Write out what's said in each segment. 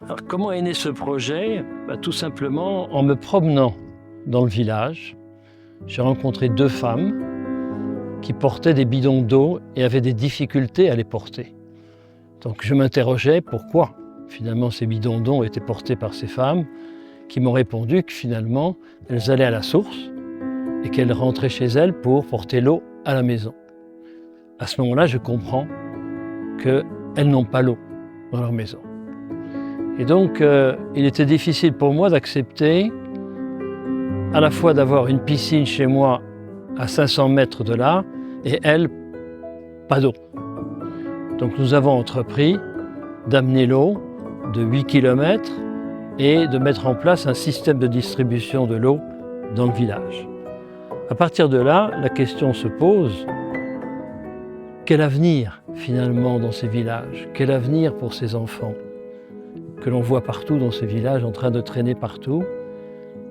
Alors, comment est né ce projet? Tout simplement en me promenant dans le village, j'ai rencontré 2 femmes qui portaient des bidons d'eau et avaient des difficultés à les porter. Donc je m'interrogeais pourquoi finalement ces bidons d'eau étaient portés par ces femmes, qui m'ont répondu que finalement elles allaient à la source et qu'elles rentraient chez elles pour porter l'eau à la maison. À ce moment-là, je comprends qu'elles n'ont pas l'eau dans leur maison. Et donc, il était difficile pour moi d'accepter à la fois d'avoir une piscine chez moi à 500 mètres de là, et elles, pas d'eau. Donc nous avons entrepris d'amener l'eau de 8 km et de mettre en place un système de distribution de l'eau dans le village. À partir de là, la question se pose, quel avenir finalement dans ces villages? Quel avenir pour ces enfants que l'on voit partout dans ces villages en train de traîner partout?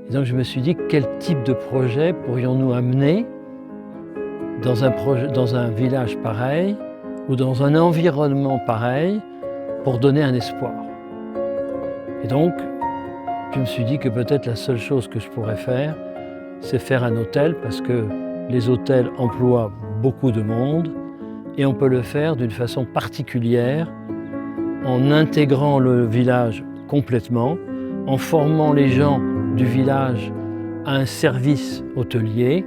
Et donc je me suis dit, quel type de projet pourrions-nous amener dans un village pareil ou dans un environnement pareil pour donner un espoir? Et donc, je me suis dit que peut-être la seule chose que je pourrais faire, c'est faire un hôtel, parce que les hôtels emploient beaucoup de monde et on peut le faire d'une façon particulière en intégrant le village complètement, en formant les gens du village à un service hôtelier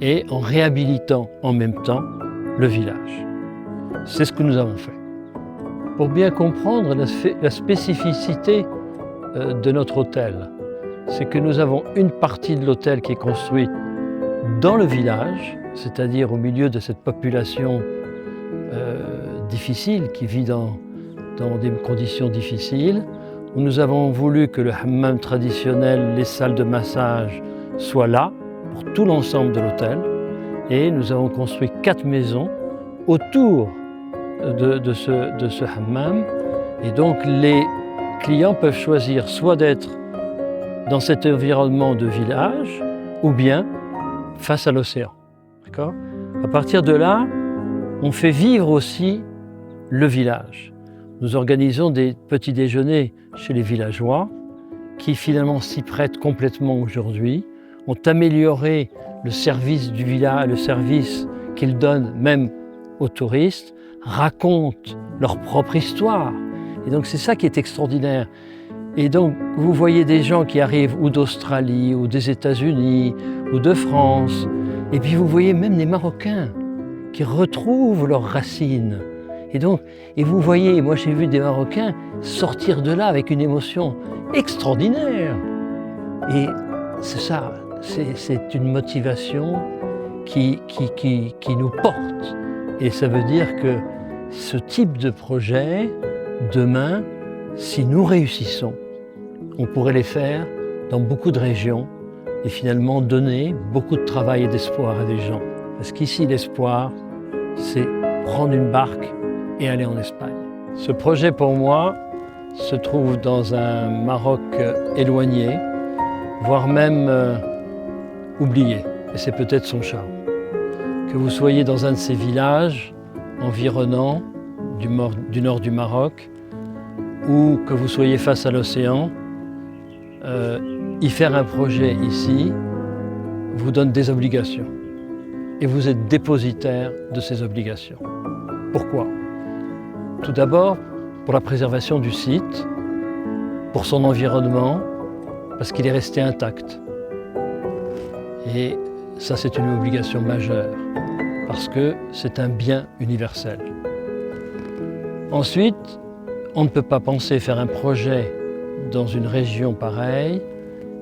et en réhabilitant en même temps le village. C'est ce que nous avons fait. Pour bien comprendre la spécificité de notre hôtel, c'est que nous avons une partie de l'hôtel qui est construite dans le village, c'est-à-dire au milieu de cette population difficile qui vit dans des conditions difficiles, où nous avons voulu que le hammam traditionnel, les salles de massage soient là pour tout l'ensemble de l'hôtel, et nous avons construit 4 maisons autour de ce hammam, et donc les clients peuvent choisir soit d'être dans cet environnement de village ou bien face à l'océan. D'accord ? À partir de là, on fait vivre aussi le village. Nous organisons des petits déjeuners chez les villageois qui finalement s'y prêtent complètement aujourd'hui, ont amélioré le service du village, le service qu'ils donnent même aux touristes, racontent leur propre histoire. Et donc c'est ça qui est extraordinaire. Et donc vous voyez des gens qui arrivent ou d'Australie, ou des États-Unis, ou de France, et puis vous voyez même des Marocains qui retrouvent leurs racines. Et vous voyez, moi j'ai vu des Marocains sortir de là avec une émotion extraordinaire. Et c'est ça, c'est une motivation qui nous porte. Et ça veut dire que ce type de projet, demain, si nous réussissons, on pourrait les faire dans beaucoup de régions et finalement donner beaucoup de travail et d'espoir à des gens. Parce qu'ici, l'espoir, c'est prendre une barque et aller en Espagne. Ce projet, pour moi, se trouve dans un Maroc éloigné, voire même oublié. Et c'est peut-être son charme. Que vous soyez dans un de ces villages environnants du nord du Maroc, ou que vous soyez face à l'océan, y faire un projet ici vous donne des obligations. Et vous êtes dépositaire de ces obligations. Pourquoi ? Tout d'abord, pour la préservation du site, pour son environnement, parce qu'il est resté intact. Et ça, c'est une obligation majeure, parce que c'est un bien universel. Ensuite, on ne peut pas penser faire un projet dans une région pareille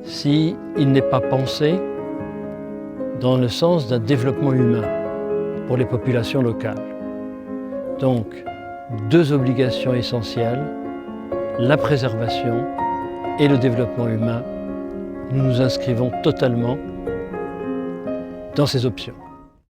s'il n'est pas pensé dans le sens d'un développement humain pour les populations locales. Donc, 2 obligations essentielles, la préservation et le développement humain. Nous nous inscrivons totalement dans ces options.